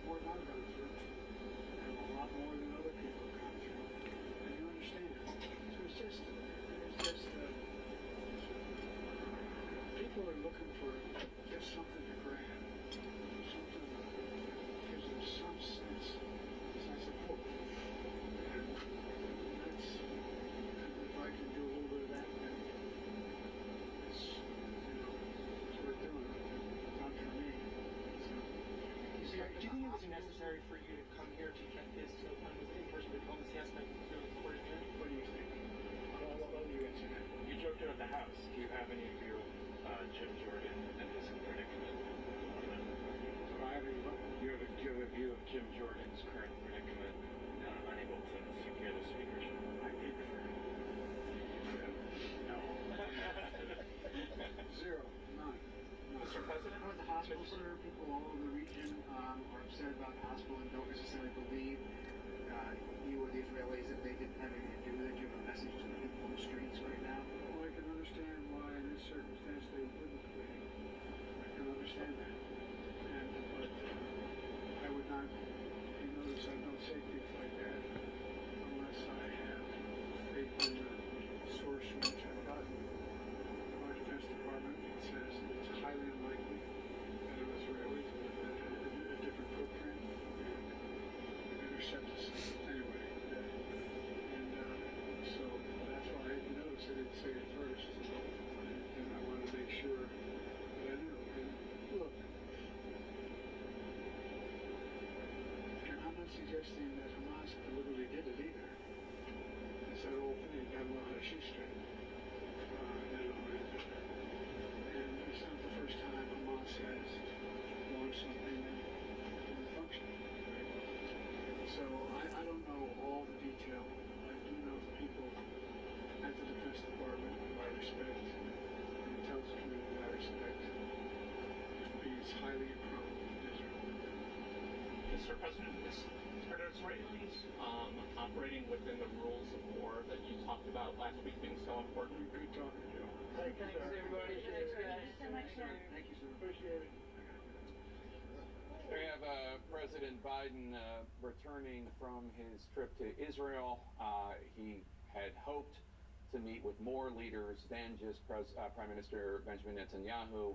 more than I've gone through, and a lot more than other people have gone through. And you understand. So it's just people are looking for just something to grab, something that gives them some sense of hope. And that's, if I can do a little bit of that, then it's, it's worth doing. Not for me. So, Do you think it was necessary for you to come here to get this in-person diplomacy aspect to the court hearing? what do you think? I'll you answer that. You joked about the House. Do you have any view of Jim Jordan and his predicament? So I have Do you have a view of Jim Jordan's current predicament, unable to secure the speakership? I did for no. Zero. None. Mr. President? The hospital people all over the region are upset about the hospital and don't necessarily believe you or the Israelis that they didn't have anything to do with it. You have a message to the people on the streets right now. Well, I can understand why in this circumstance they wouldn't believe. I can understand that. But I would not, you notice I don't say things like that unless I have faith in the source from which I've gotten. Our Defense Department says it's highly unlikely that it was Israelis with a different footprint and intercept us anyway. And so that's why you notice I didn't say it first. And I want to make sure that I knew. And look, and I'm not suggesting that Hamas deliberately did it either. It's that whole thing got a lot of shoestring. And it's not the first time Hamas has launched something that didn't function very well. So I don't know all the detail. I do know the people at the Defense Department who I respect, the intelligence community I respect, is highly improbable in Israel. Mr. President, are the Israelis operating within the rules of war that you talked about last week being so important? Good talking, Joe. Thanks, everybody. Thanks, guys. Thank you, sir. Appreciate it. We have President Biden returning from his trip to Israel. He had hoped to meet with more leaders than just Prime Minister Benjamin Netanyahu.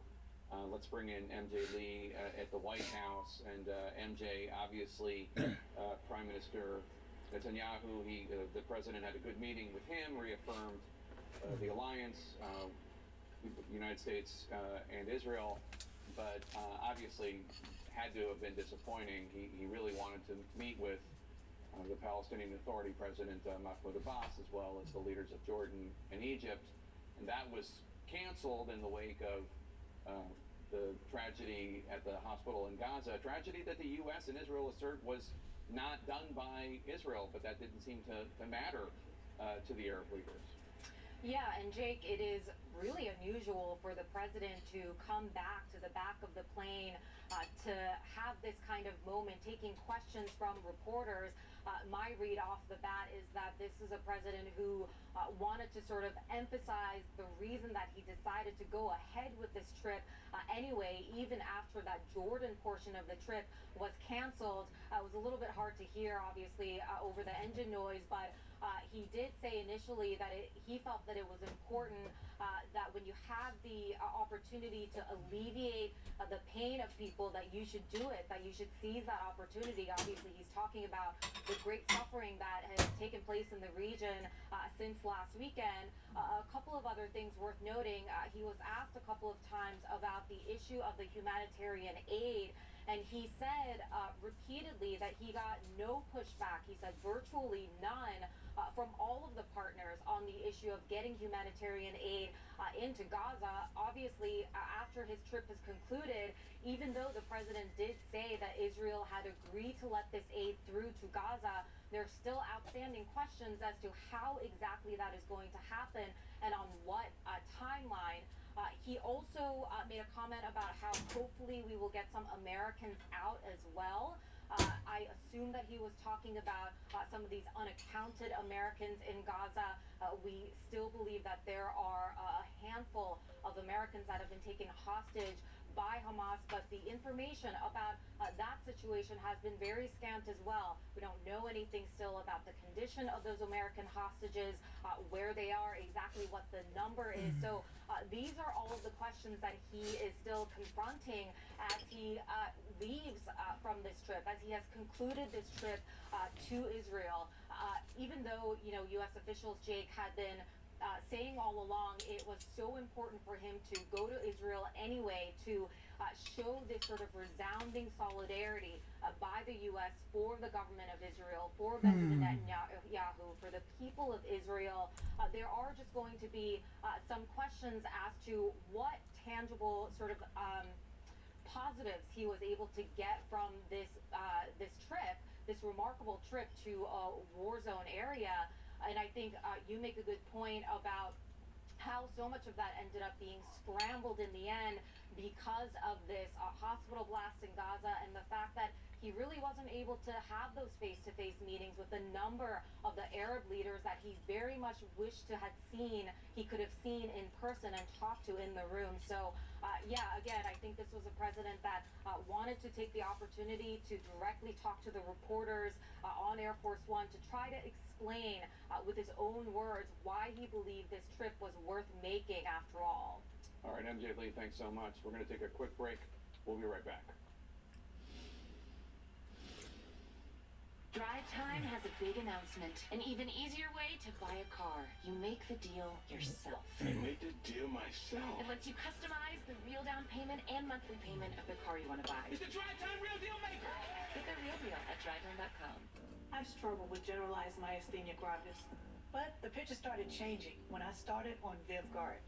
Let's bring in MJ Lee at the White House. And MJ, obviously, Prime Minister Netanyahu, the president had a good meeting with him, reaffirmed the alliance, United States and Israel, but obviously had to have been disappointing. He really wanted to meet with the Palestinian Authority President Mahmoud Abbas, as well as the leaders of Jordan and Egypt, and that was canceled in the wake of the tragedy at the hospital in Gaza, a tragedy that the U.S. and Israel assert was not done by Israel, but that didn't seem to matter to the Arab leaders. Yeah, and Jake, it is really unusual for the president to come back to the back of the plane to have this kind of moment, taking questions from reporters. My read off the bat is that this is a president who wanted to sort of emphasize the reason that he decided to go ahead with this trip anyway, even after that Jordan portion of the trip was canceled. It was a little bit hard to hear, obviously, over the engine noise, but he did say initially that he felt that it was important that when you have the opportunity to alleviate the pain of people, that you should do it, that you should seize that opportunity. Obviously, he's talking about the great suffering that has taken place in the region since last weekend. A couple of other things worth noting. He was asked a couple of times about the issue of the humanitarian aid, and he said repeatedly that he got no pushback. He said virtually none from all of the partners on the issue of getting humanitarian aid into Gaza. Obviously, after his trip is concluded, even though the president did say that Israel had agreed to let this aid through to Gaza, there's still outstanding questions as to how exactly that is going to happen and on what timeline. He also made a comment about how hopefully we will get some Americans out as well. I assume that he was talking about some of these unaccounted Americans in Gaza. We still believe that there are a handful of Americans that have been taken hostage by Hamas, but the information about that situation has been very scant as well. We don't know anything still about the condition of those American hostages, where they are, exactly what the number is. So these are all of the questions that he is still confronting as he leaves from this trip, as he has concluded this trip to Israel. Even though, U.S. officials, Jake, had been saying all along it was so important for him to go to Israel anyway to show this sort of resounding solidarity by the U.S. for the government of Israel, for Benjamin Netanyahu, for the people of Israel. There are just going to be some questions as to what tangible sort of positives he was able to get from this trip, this remarkable trip to a war zone area. And I think you make a good point about how so much of that ended up being scrambled in the end because of this hospital blast in Gaza and the fact that he really wasn't able to have those face-to-face meetings with a number of the Arab leaders that he very much wished to have seen, he could have seen in person and talked to in the room. So again, I think this was a president that wanted to take the opportunity to directly talk to the reporters on Air Force One to try to explain with his own words why he believed this trip was worth making after all. All right, MJ Lee, thanks so much. We're going to take a quick break. We'll be right back. Drive Time has a big announcement. An even easier way to buy a car. You make the deal yourself. I made the deal myself. It lets you customize the real down payment and monthly payment of the car you want to buy. It's the Drive Time Real Deal Maker! Get the real deal at drivetime.com. I've struggled with generalized myasthenia gravis, but the picture started changing when I started on VivGuard.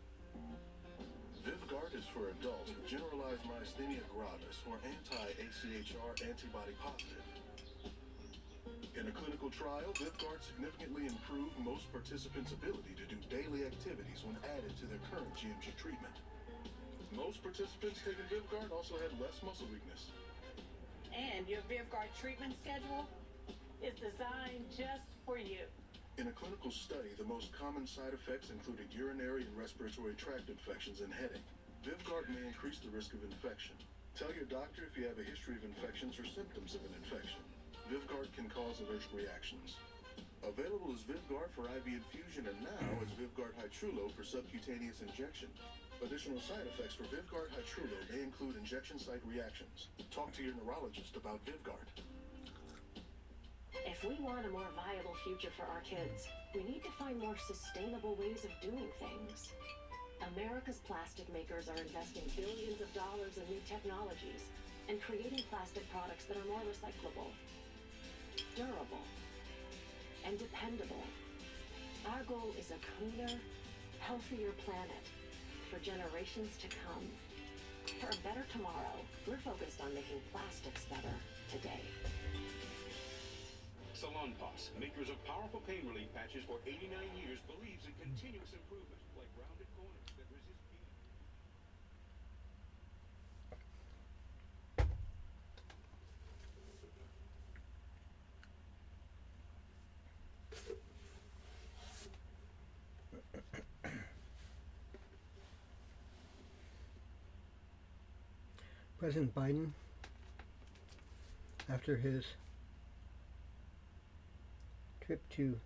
VivGuard is for adults with generalized myasthenia gravis or anti-AChR antibody positive. In a clinical trial, VivGuard significantly improved most participants' ability to do daily activities when added to their current GMG treatment. Most participants taking VivGuard also had less muscle weakness. And your VivGuard treatment schedule is designed just for you. In a clinical study, the most common side effects included urinary and respiratory tract infections and headache. VivGuard may increase the risk of infection. Tell your doctor if you have a history of infections or symptoms of an infection. VivGuard can cause allergic reactions. Available as VivGuard for IV infusion and now as VivGuard Hytrulo for subcutaneous injection. Additional side effects for VivGuard Hytrulo may include injection site reactions. Talk to your neurologist about VivGuard. If we want a more viable future for our kids, we need to find more sustainable ways of doing things. America's plastic makers are investing billions of dollars in new technologies and creating plastic products that are more recyclable, durable, and dependable. Our goal is a cleaner, healthier planet for generations to come. For a better tomorrow, we're focused on making plastics better today. Salonpas, makers of powerful pain relief patches for 89 years, believes in continuous improvement, like rounded corners that resist heat. President Biden, after his trip to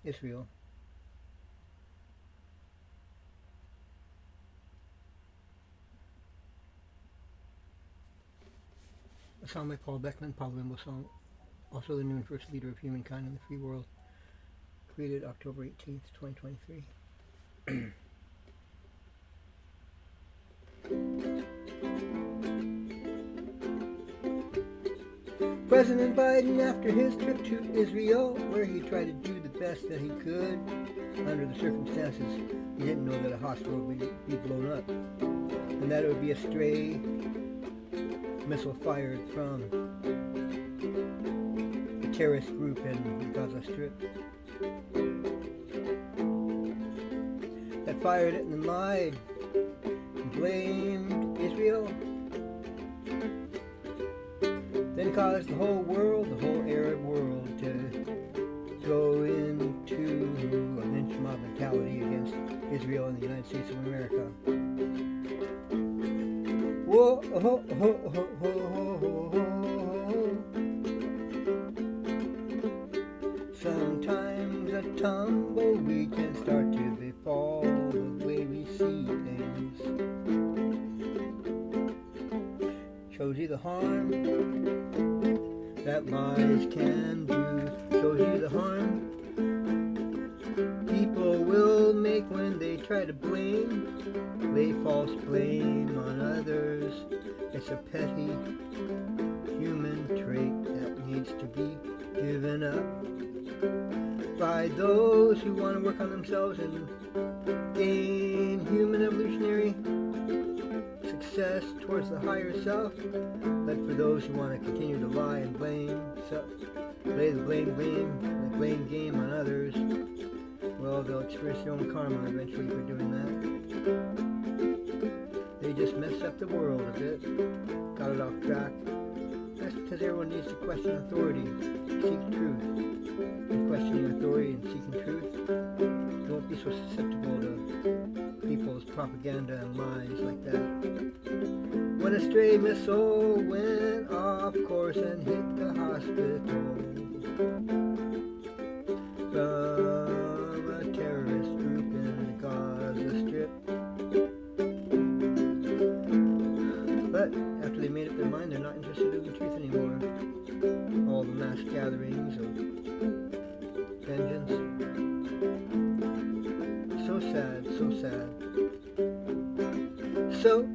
Israel, a song by Paul Beckman, Paul Rimbaud song, also the new and first leader of humankind in the free world, created October 18th, 2023. President Biden, after his trip to Israel, where he tried to do the best that he could under the circumstances, he didn't know that a hospital would be blown up, and that it would be a stray missile fired from a terrorist group in the Gaza Strip that fired it and lied and blamed Israel. Then caused the whole world, the whole Arab world, to go into a lynch mob mentality against Israel and the United States of America. Whoa, ho, ho, ho, ho, ho, ho. Sometimes a tumbleweed can start to befall the way we see things. Shows you the harm that lies can do. Shows you the harm people will make when they try to lay false blame on others. It's a petty human trait that needs to be given up by those who want to work on themselves and gain human evolutionary success towards the higher self. But for those who want to continue to lie and blame, lay the blame game on others, well, they'll experience their own karma eventually for doing that. They just messed up the world a bit, got it off track. That's because everyone needs to question authority, seek truth. And questioning authority and seeking truth, don't be so susceptible to people's propaganda and lies like that. When a stray missile went off course and hit the hospital from a terrorist group in the Gaza Strip. But after they made up their mind, they're not interested in the truth anymore. All the mass gatherings of vengeance. So sad, so sad. So,